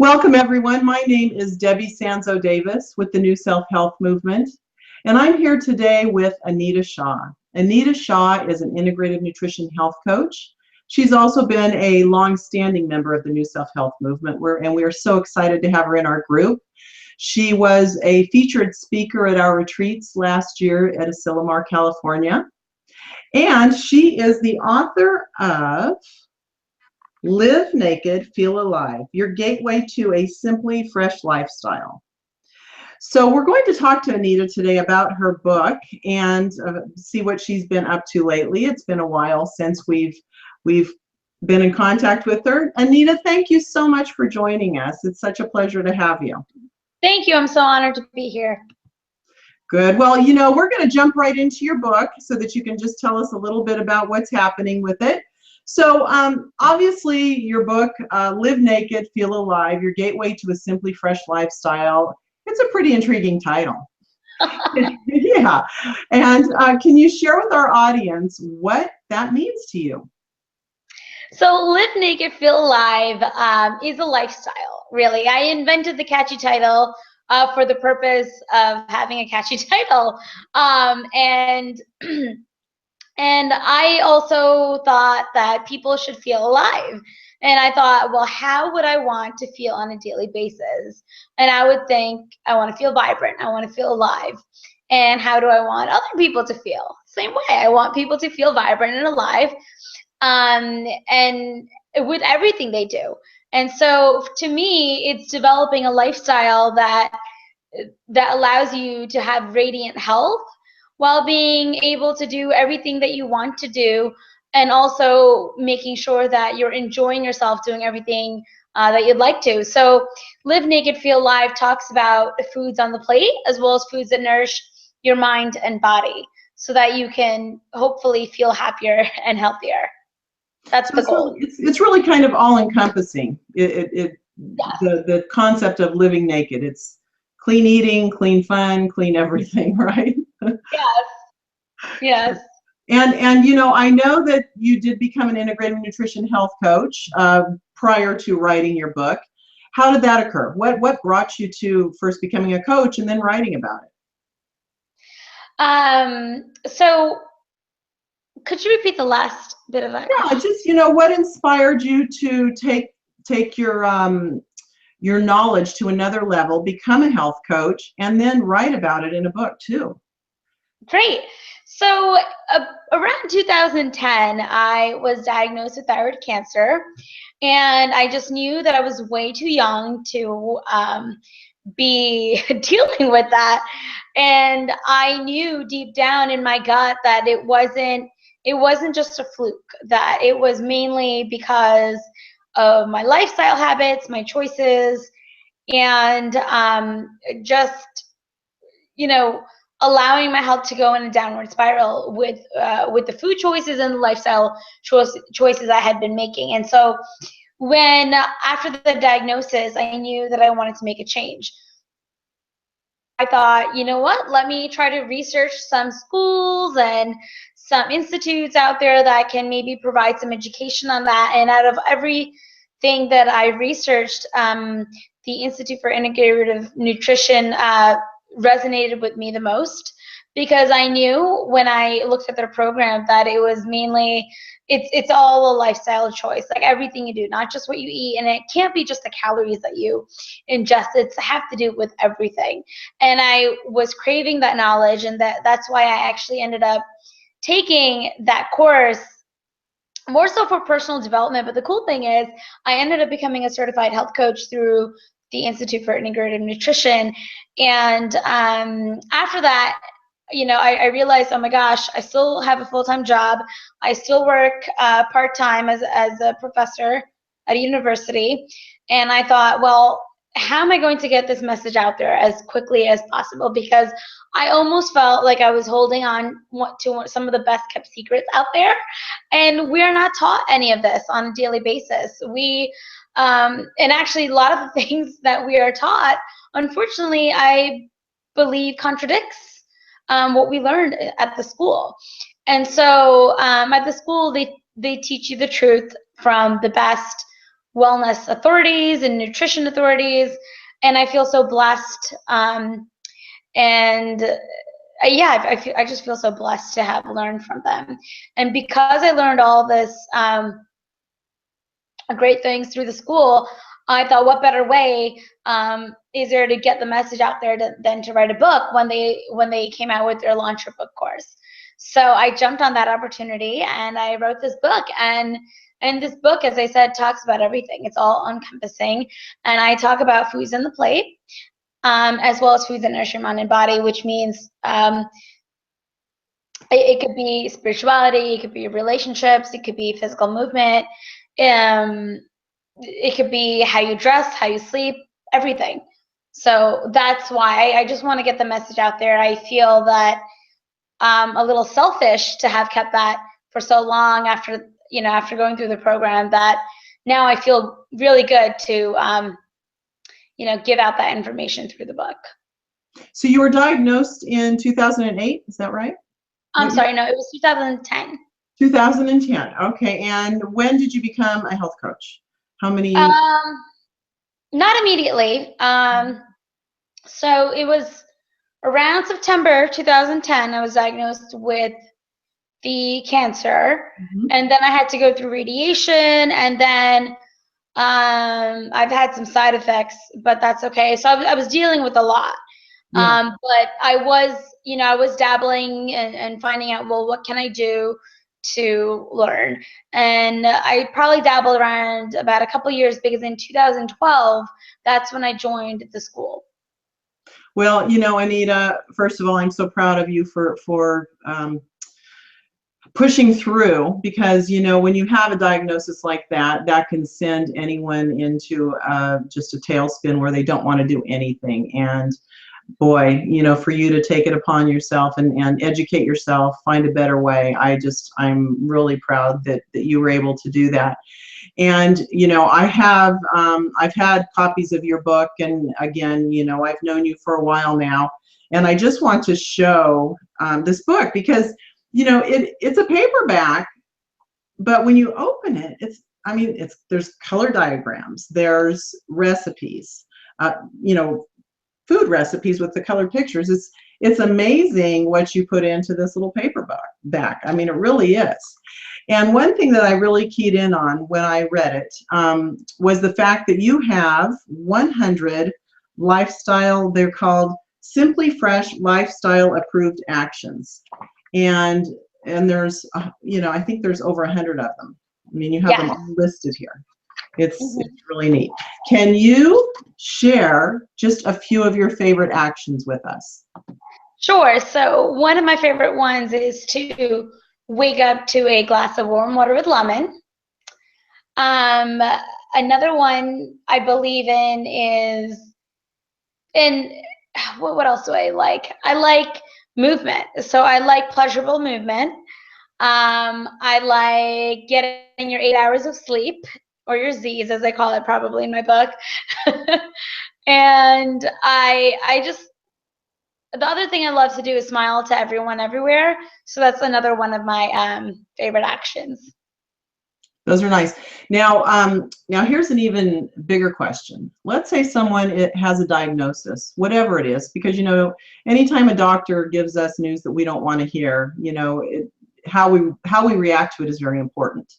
Welcome, everyone. My name is Debbie Sanzo Davis with the New Self-Health Movement, and I'm here today with Anita Shah. Anita Shah is an integrative nutrition health coach. She's also been a long-standing member of the New Self-Health Movement, and we are so excited to have her in our group. She was a featured speaker at our retreats last year at Asilomar, California, and she is the author of Live Naked, Feel Alive, Your Gateway to a Simply Fresh Lifestyle. So we're going to talk to Anita today about her book and see what she's been up to lately. It's been a while since we've been in contact with her. Anita, thank you so much for joining us. It's such a pleasure to have you. Thank you. I'm so honored to be here. Good. Well, you know, we're going to jump right into your book so that you can just tell us a little bit about what's happening with it. So obviously your book, Live Naked, Feel Alive, Your Gateway to a Simply Fresh Lifestyle, it's a pretty intriguing title. Yeah. And can you share with our audience what that means to you? So Live Naked, Feel Alive is a lifestyle, really. I invented the catchy title for the purpose of having a catchy title. And I also thought that people should feel alive. And I thought, well, how would I want to feel on a daily basis? And I would think, I want to feel vibrant. I want to feel alive. And how do I want other people to feel? Same way. I want people to feel vibrant and alive, and with everything they do. And so to me, it's developing a lifestyle that allows you to have radiant health while being able to do everything that you want to do, and also making sure that you're enjoying yourself doing everything that you'd like to. So Live Naked, Feel Alive talks about foods on the plate as well as foods that nourish your mind and body so that you can hopefully feel happier and healthier. That's the goal. It's really kind of all-encompassing. Yes. The concept of living naked. It's clean eating, clean fun, clean everything, right? Yes. Yes. And you know, I know that you did become an integrative nutrition health coach prior to writing your book. How did that occur? What brought you to first becoming a coach and then writing about it? So could you repeat the last bit of that? Yeah, just, you know, what inspired you to take your knowledge to another level, become a health coach, and then write about it in a book too? Great. So around 2010, I was diagnosed with thyroid cancer, and I just knew that I was way too young to be dealing with that. And I knew deep down in my gut that it wasn't just a fluke, that it was mainly because of my lifestyle habits, my choices, and just, you know, allowing my health to go in a downward spiral with the food choices and the lifestyle choices I had been making. And so when after the diagnosis, I knew that I wanted to make a change. I thought, you know what, let me try to research some schools and some institutes out there that can maybe provide some education on that. And out of everything that I researched, the Institute for Integrative Nutrition resonated with me the most, because I knew when I looked at their program that it was mainly, it's all a lifestyle choice, like everything you do, not just what you eat. And it can't be just the calories that you ingest, it's have to do with everything. And I was craving that knowledge, and that's why I actually ended up taking that course more so for personal development. But the cool thing is I ended up becoming a certified health coach through the Institute for Integrative Nutrition. And after that, you know, I realized, oh my gosh, I still have a full-time job. I still work part-time as a professor at a university. And I thought, well, how am I going to get this message out there as quickly as possible? Because I almost felt like I was holding on to some of the best kept secrets out there. And we are not taught any of this on a daily basis. And actually a lot of the things that we are taught, unfortunately, I believe contradicts what we learned at the school. And so at the school, they teach you the truth from the best wellness authorities and nutrition authorities, and I feel so blessed. And yeah, I just feel so blessed to have learned from them. And because I learned all this great things through the school, I thought, what better way is there to get the message out there than to write a book when they came out with their Launch Your Book course. So I jumped on that opportunity and I wrote this book. And this book, as I said, talks about everything. It's all encompassing. And I talk about foods in the plate, as well as foods that nourish your mind and body, which means it could be spirituality, it could be relationships, it could be physical movement, it could be how you dress, how you sleep, everything. So that's why I just want to get the message out there. I feel that a little selfish to have kept that for so long after going through the program, that now I feel really good to give out that information through the book. So you were diagnosed in 2008, is that right? I'm sorry, no, it was 2010. 2010, okay. And when did you become a health coach? How many? Not immediately. So it was around September 2010, I was diagnosed with the cancer. And then I had to go through radiation, and then I've had some side effects, but that's okay. So I was dealing with a lot. Yeah. But I was dabbling and finding out, well, what can I do to learn? And I probably dabbled around about a couple years, because in 2012, that's when I joined the school. Well, Anita, first of all, I'm so proud of you for pushing through, because when you have a diagnosis like that, that can send anyone into just a tailspin where they don't want to do anything. And boy, for you to take it upon yourself and educate yourself, find a better way, I'm really proud that you were able to do that. And I've had copies of your book, and again, I've known you for a while now, and I just want to show this book, because it's a paperback, but when you open it, there's color diagrams, there's recipes, food recipes with the colored pictures. It's amazing what you put into this little paperback. It really is. And one thing that I really keyed in on when I read it was the fact that you have 100 lifestyle, they're called Simply Fresh Lifestyle Approved Actions. And there's, I think there's over 100 of them. You have them all listed here. It's really neat. Can you share just a few of your favorite actions with us? Sure. So one of my favorite ones is to wake up to a glass of warm water with lemon. Another one I believe in is, what else do I like? I like movement. So I like pleasurable movement. I like getting your 8 hours of sleep, or your Z's, as I call it probably in my book. And the other thing I love to do is smile to everyone everywhere. So that's another one of my favorite actions. Those are nice. Now here's an even bigger question. Let's say someone has a diagnosis, whatever it is, because anytime a doctor gives us news that we don't want to hear, how we react to it is very important.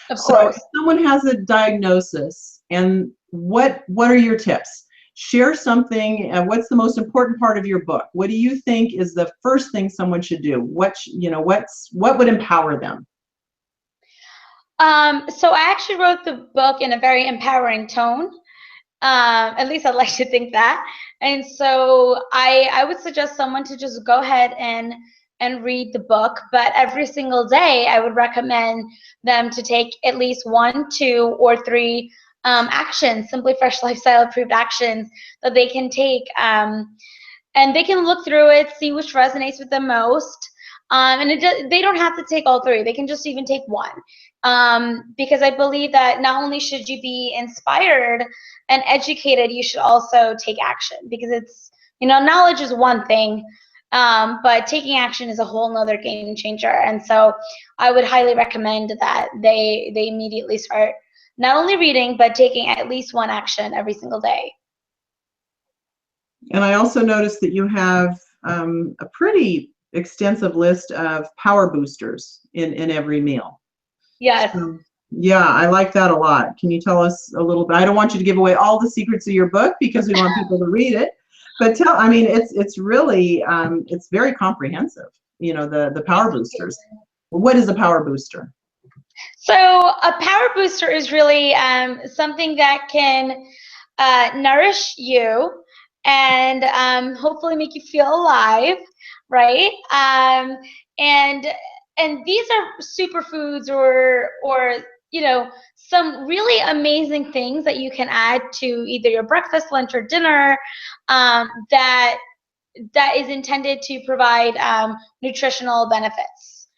Of course. So if someone has a diagnosis, and what are your tips? Share something. What's the most important part of your book? What do you think is the first thing someone should do? What would empower them? So I actually wrote the book in a very empowering tone. At least I'd like to think that. And so I would suggest someone to just go ahead and read the book, but every single day I would recommend them to take at least 1, 2, or 3 actions, Simply Fresh Lifestyle approved actions that they can take, and they can look through it, see which resonates with them most. And they don't have to take all 3. They can just even take 1. Because I believe that not only should you be inspired and educated, you should also take action, because it's, knowledge is one thing, but taking action is a whole nother game changer. And so I would highly recommend that they immediately start not only reading, but taking at least one action every single day. And I also noticed that you have a pretty extensive list of power boosters in every meal. Yes. So, yeah, I like that a lot. Can you tell us a little bit? I don't want you to give away all the secrets of your book because we want people to read it. But I mean, it's really, it's very comprehensive, you know, the power boosters. What is a power booster? So a power booster is really something that can nourish you and hopefully make you feel alive, right? And these are superfoods or you know, some really amazing things that you can add to either your breakfast, lunch, or dinner that is intended to provide nutritional benefits.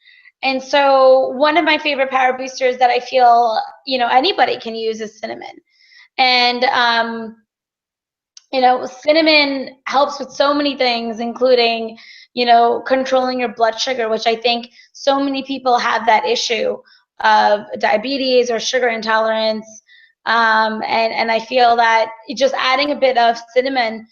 And so one of my favorite power boosters that I feel, you know, anybody can use is cinnamon. And you know, cinnamon helps with so many things, including, you know, controlling your blood sugar, which I think so many people have that issue of diabetes or sugar intolerance. And I feel that just adding a bit of cinnamon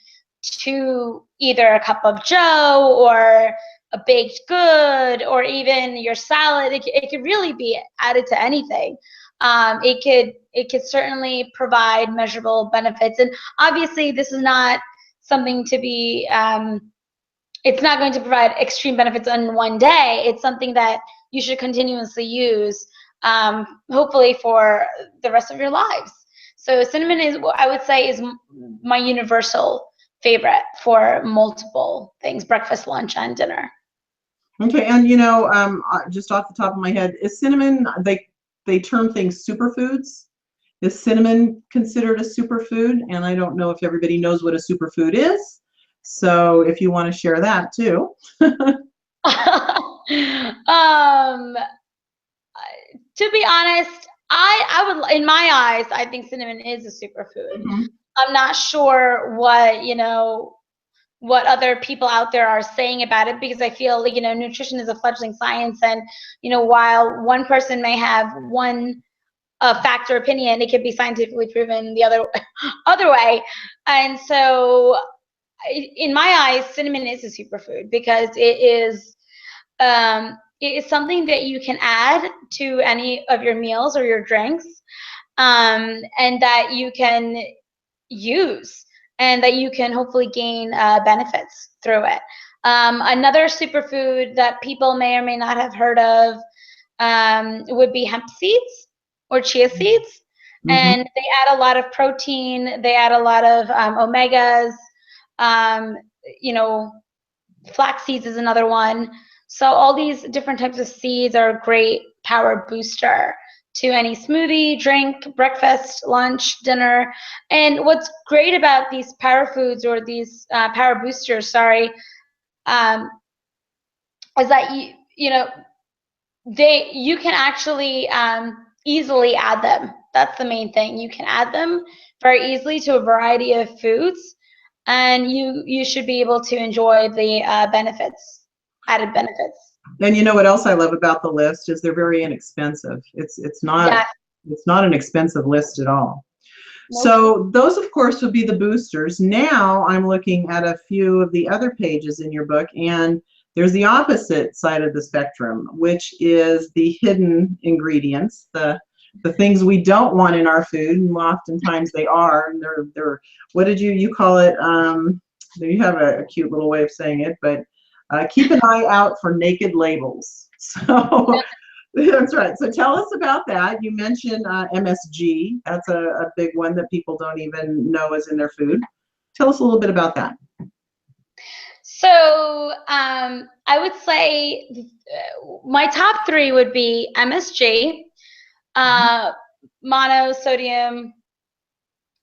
to either a cup of joe or a baked good or even your salad, it could really be added to anything. It could certainly provide measurable benefits, and obviously this is not something to be it's not going to provide extreme benefits on one day. It's something that you should continuously use, hopefully for the rest of your lives. So cinnamon is, I would say, is my universal favorite for multiple things: breakfast, lunch, and dinner. Okay, and you know, just off the top of my head, is cinnamon, they term things superfoods. Is cinnamon considered a superfood? And I don't know if everybody knows what a superfood is. So if you want to share that too. To be honest, I would, in my eyes, I think cinnamon is a superfood. Mm-hmm. I'm not sure what, you know, what other people out there are saying about it, because I feel like, you know, nutrition is a fledgling science, and, you know, while one person may have one fact or opinion, it could be scientifically proven the other way. And so in my eyes, cinnamon is a superfood because it is something that you can add to any of your meals or your drinks, and that you can use, and that you can hopefully gain benefits through it. Another superfood that people may or may not have heard of would be hemp seeds or chia seeds. Mm-hmm. And they add a lot of protein, they add a lot of omegas. You know, flax seeds is another one. So all these different types of seeds are a great power booster to any smoothie, drink, breakfast, lunch, dinner. And what's great about these power foods, or these power boosters, sorry, is that you know, you can actually easily add them. That's the main thing. You can add them very easily to a variety of foods, and you should be able to enjoy the benefits, added benefits. And you know what else I love about the list is they're very inexpensive. It's not an expensive list at all. Nope. So those, of course, would be the boosters. Now I'm looking at a few of the other pages in your book, and there's the opposite side of the spectrum, which is the hidden ingredients, the things we don't want in our food, and oftentimes they are. And they're what did you call it? You have a cute little way of saying it, but keep an eye out for naked labels. So that's right. So tell us about that. You mentioned MSG. That's a big one that people don't even know is in their food. Tell us a little bit about that. So I would say my top three would be MSG, monosodium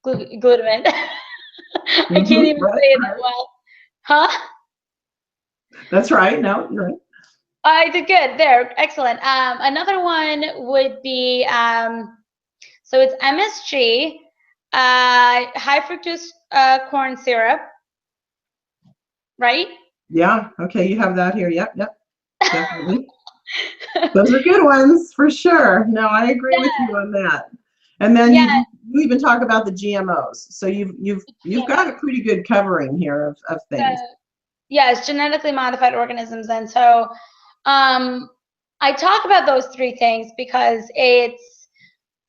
glutamate. I can't even say it that well. Huh? That's right. No, you're right. I did good. There, excellent. Another one would be so it's MSG, high fructose corn syrup, right? Yeah. Okay. You have that here. Yep. Definitely. Those are good ones for sure. No, I agree with you on that. And then Yeah, you even talk about the GMOs. So you've got a pretty good covering here of things. yes, genetically modified organisms. And so I talk about those three things because it's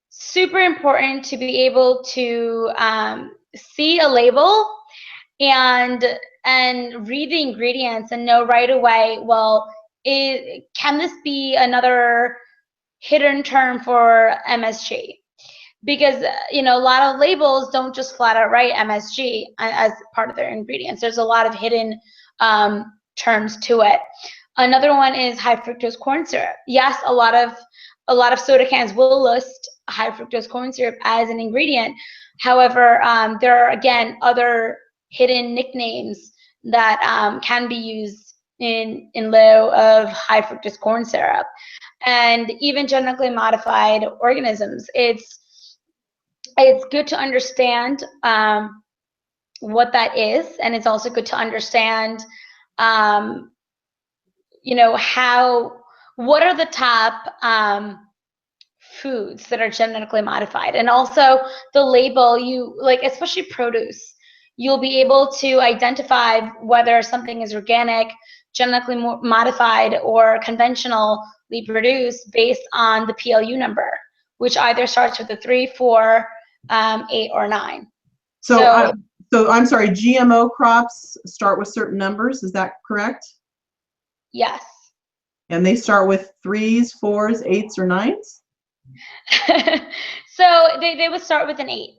super important to be able to see a label and read the ingredients and know right away, well, can this be another hidden term for MSG? Because a lot of labels don't just flat out write MSG as part of their ingredients. There's a lot of hidden terms to it. Another one is high fructose corn syrup. Yes, a lot of soda cans will list high fructose corn syrup as an ingredient. However, there are again other hidden nicknames that can be used in lieu of high fructose corn syrup. And even genetically modified organisms, it's good to understand what that is, and it's also good to understand what are the top foods that are genetically modified, and also the label, especially produce, you'll be able to identify whether something is organic, genetically modified, or conventionally produced based on the PLU number, which either starts with a 3, 4, 8, or 9. So I'm sorry, GMO crops start with certain numbers, is that correct? Yes. And they start with 3s, 4s, 8s, or 9s? So they would start with an 8.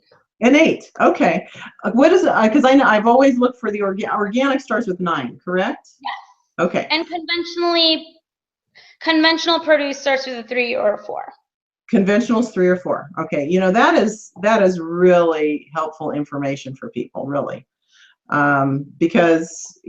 An 8, okay. What is it? Because I know I've always looked for the organic starts with 9, correct? Yes. Okay. And conventional produce starts with a 3 or a 4. Conventional is 3 or 4. Okay, that is really helpful information for people, really, because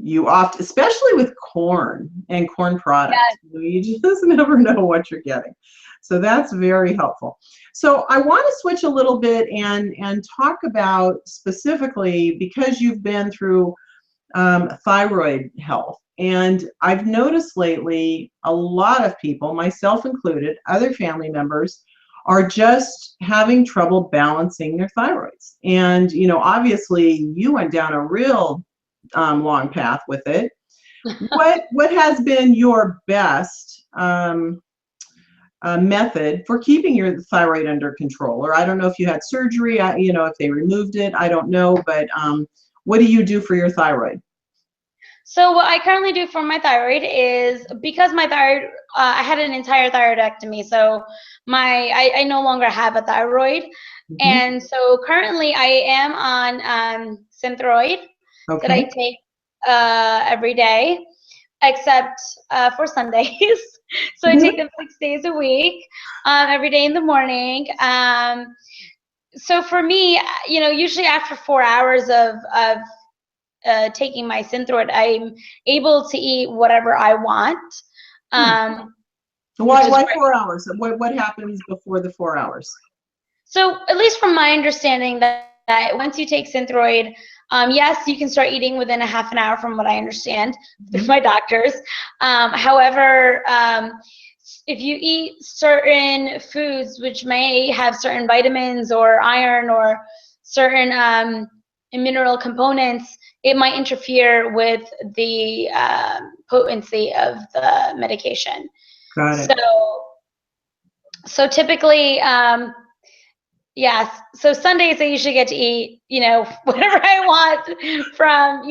you often, especially with corn and corn products, you just never know what you're getting. So that's very helpful. So I want to switch a little bit and talk about specifically, because you've been through thyroid health. And I've noticed lately a lot of people, myself included, other family members, are just having trouble balancing their thyroids. And, obviously you went down a real long path with it. What has been your best method for keeping your thyroid under control? Or I don't know if you had surgery, if they removed it, I don't know, but what do you do for your thyroid? So what I currently do for my thyroid is, because my thyroid, I had an entire thyroidectomy, so I no longer have a thyroid. Mm-hmm. And so currently I am on Synthroid that I take every day, except for Sundays. So I take them 6 days a week, every day in the morning. So for me, usually after 4 hours of taking my Synthroid, I'm able to eat whatever I want. Why 4 hours? What happens before the 4 hours? So at least from my understanding, that once you take Synthroid, yes, you can start eating within a half an hour, from what I understand through my doctors. However, if you eat certain foods which may have certain vitamins or iron or certain mineral components, it might interfere with the potency of the medication. Got it. So typically, yes. So Sundays I usually get to eat, whatever I want from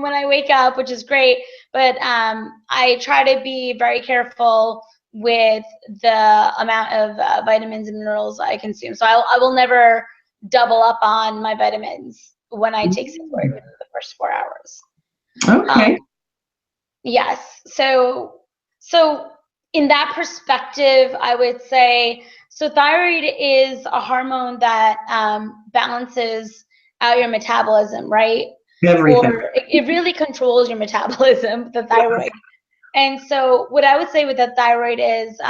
when I wake up, which is great. But I try to be very careful with the amount of vitamins and minerals I consume. So I will never double up on my vitamins when I take Synthroid within the first 4 hours. Okay. Yes. So in that perspective, I would say, so thyroid is a hormone that balances out your metabolism, right? Everything. Or it really controls your metabolism, the thyroid. And so what I would say with the thyroid is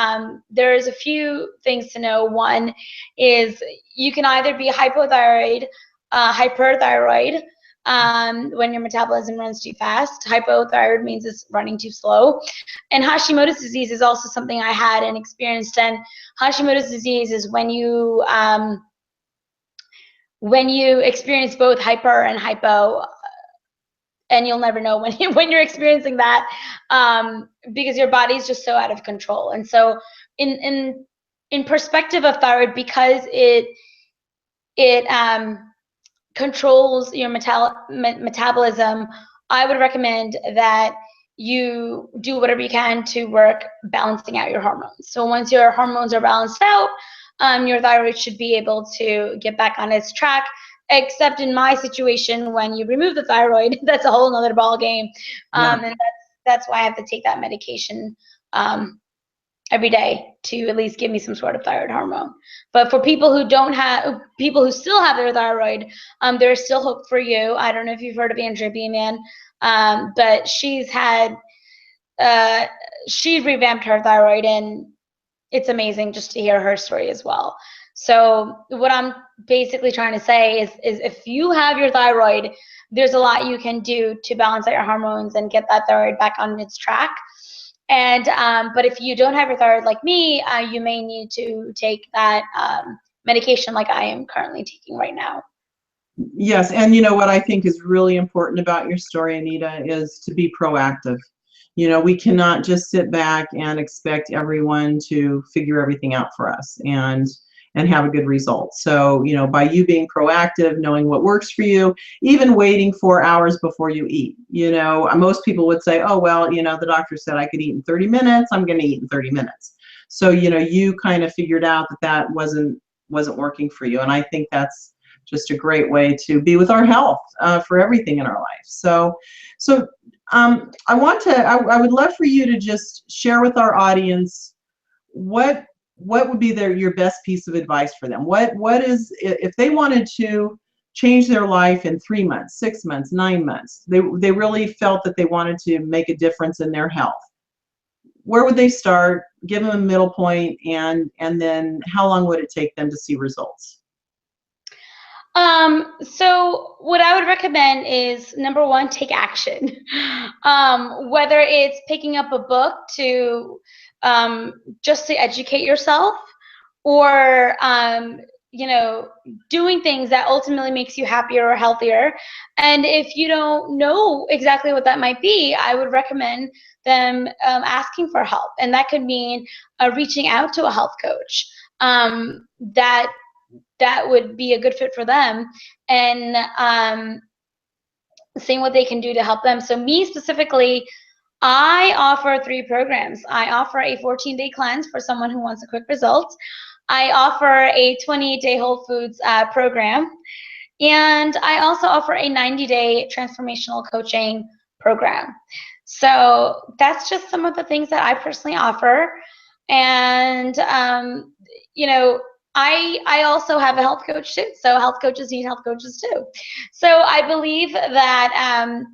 there's a few things to know. One is you can either be hypothyroid, hyperthyroid, when your metabolism runs too fast. Hypothyroid means it's running too slow. And Hashimoto's disease is also something I had and experienced. And Hashimoto's disease is when you experience both hyper and hypo, and you'll never know when you're experiencing that, because your body's just so out of control. And so in perspective of thyroid, because it controls your metabolism, I would recommend that you do whatever you can to work balancing out your hormones. So once your hormones are balanced out, your thyroid should be able to get back on its track. Except in my situation, when you remove the thyroid, that's a whole nother ball game. And that's why I have to take that medication every day to at least give me some sort of thyroid hormone. But for people who still have their thyroid, there's still hope for you. I don't know if you've heard of Andrea Beeman, but she's revamped her thyroid, and it's amazing just to hear her story as well. So what I'm basically trying to say is if you have your thyroid, there's a lot you can do to balance out your hormones and get that thyroid back on its track. And but if you don't have your thyroid like me, you may need to take that medication like I am currently taking right now. Yes, and you know what I think is really important about your story, Anita, is to be proactive. You know, we cannot just sit back and expect everyone to figure everything out for us and have a good result. So, you know, by you being proactive, knowing what works for you, even waiting 4 hours before you eat. You know, most people would say, oh, well, you know, the doctor said I could eat in 30 minutes. I'm going to eat in 30 minutes. So, you know, you kind of figured out that wasn't working for you. And I think that's just a great way to be with our health for everything in our life. So I would love for you to just share with our audience what would be your best piece of advice for them. What is, if they wanted to change their life in 3 months, 6 months, 9 months, they really felt that they wanted to make a difference in their health. Where would they start? Give them a middle point, and then how long would it take them to see results? So what I would recommend is, number one, take action. Whether it's picking up a book to just to educate yourself, or you know, doing things that ultimately makes you happier or healthier. And if you don't know exactly what that might be, I would recommend them asking for help. And that could mean reaching out to a health coach that would be a good fit for them, and seeing what they can do to help them. So me specifically, I offer 3 programs. I offer a 14-day cleanse for someone who wants a quick result. I offer a 28-day Whole Foods program. And I also offer a 90-day transformational coaching program. So that's just some of the things that I personally offer. And, you know, I also have a health coach too. So health coaches need health coaches too. So I believe that,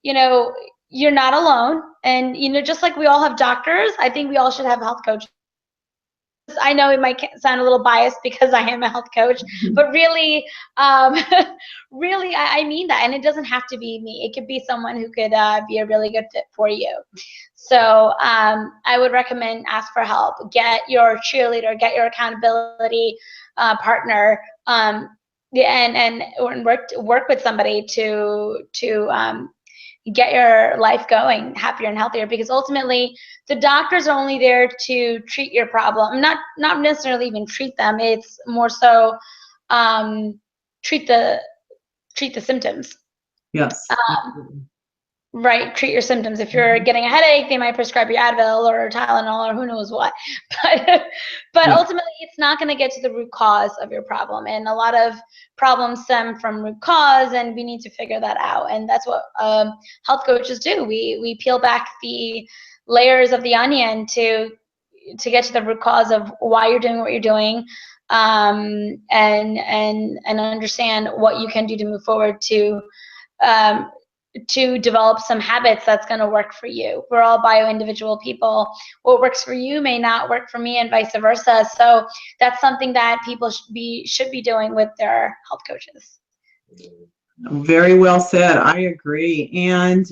you know, you're not alone. And, you know, just like we all have doctors, I think we all should have health coaches. I know it might sound a little biased because I am a health coach, but really, really, I mean that. And it doesn't have to be me. It could be someone who could be a really good fit for you. So I would recommend ask for help. Get your cheerleader, get your accountability partner, and work with somebody to get your life going happier and healthier, because ultimately the doctors are only there to treat your problem, not necessarily even treat them. It's more so treat the symptoms. Yes. Right, treat your symptoms. If you're getting a headache, they might prescribe you Advil or Tylenol or who knows what. But ultimately, it's not going to get to the root cause of your problem. And a lot of problems stem from root cause, and we need to figure that out. And that's what health coaches do. We peel back the layers of the onion to get to the root cause of why you're doing what you're doing, and understand what you can do to move forward to develop some habits that's going to work for you. We're all bio-individual people. What works for you may not work for me, and vice versa. So that's something that people should be doing with their health coaches. Very well said. I agree. And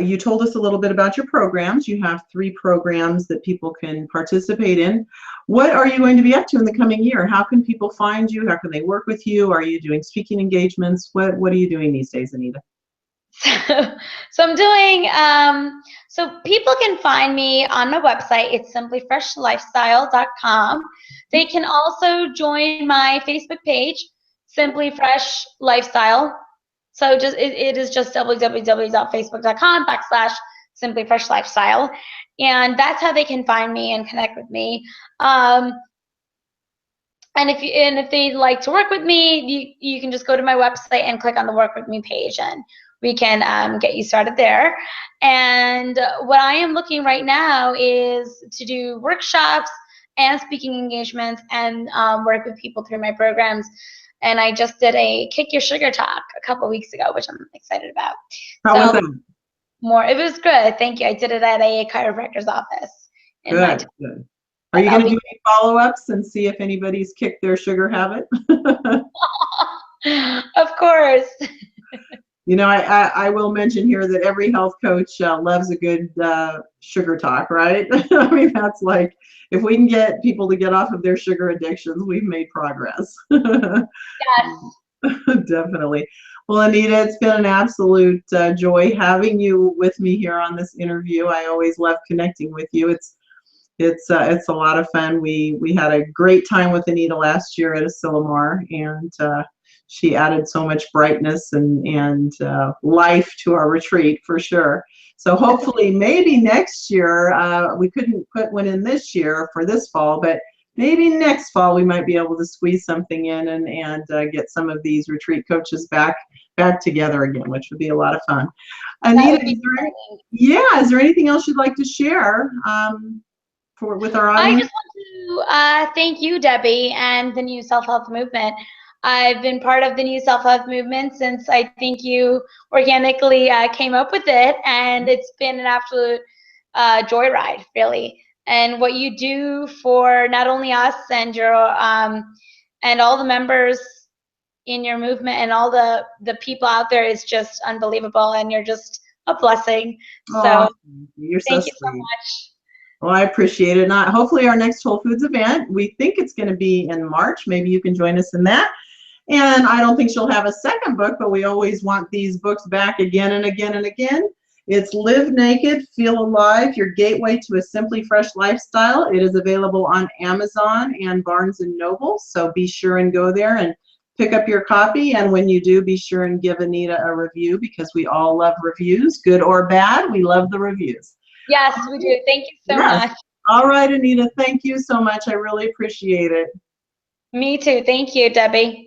you told us a little bit about your programs. You have 3 programs that people can participate in. What are you going to be up to in the coming year? How can people find you? How can they work with you? Are you doing speaking engagements? What are you doing these days, Anita? So I'm doing, so people can find me on my website. It's simplyfreshlifestyle.com. They can also join my Facebook page, Simply Fresh Lifestyle. So it is just www.facebook.com/Simply Fresh Lifestyle. And that's how they can find me and connect with me. And if they'd like to work with me, you can just go to my website and click on the Work With Me page, and we can get you started there. And what I am looking right now is to do workshops and speaking engagements and work with people through my programs. And I just did a Kick Your Sugar talk a couple weeks ago, which I'm excited about. How was that? It was good. Thank you. I did it at a chiropractor's office in my town. Good. Are you going to do any follow-ups and see if anybody's kicked their sugar habit? Of course. You know, I will mention here that every health coach loves a good sugar talk, right? I mean, that's like, if we can get people to get off of their sugar addictions, we've made progress. Yes. Definitely. Well, Anita, it's been an absolute joy having you with me here on this interview. I always love connecting with you. It's a lot of fun. We had a great time with Anita last year at Asilomar, and she added so much brightness and life to our retreat for sure. So hopefully, maybe next year, we couldn't put one in this year for this fall, but maybe next fall we might be able to squeeze something in and get some of these retreat coaches back together again, which would be a lot of fun. Anita, is there anything else you'd like to share with our audience? I just want to thank you, Debbie, and the New Self-Health Movement. I've been part of the New Self-Health Movement since I think you organically came up with it, and it's been an absolute joyride, really. And what you do for not only us and your and all the members in your movement and all the people out there is just unbelievable, and you're just a blessing. So you're thank so you so sweet. much. Well, I appreciate it. Hopefully our next Whole Foods event, we think it's going to be in March. Maybe you can join us in that. And I don't think she'll have a second book, but we always want these books back again and again and again. It's Live Naked, Feel Alive, Your Gateway to a Simply Fresh Lifestyle. It is available on Amazon and Barnes & Noble, so be sure and go there and pick up your copy. And when you do, be sure and give Anita a review, because we all love reviews, good or bad. We love the reviews. Yes, we do. Thank you so much. All right, Anita, thank you so much. I really appreciate it. Me too. Thank you, Debbie.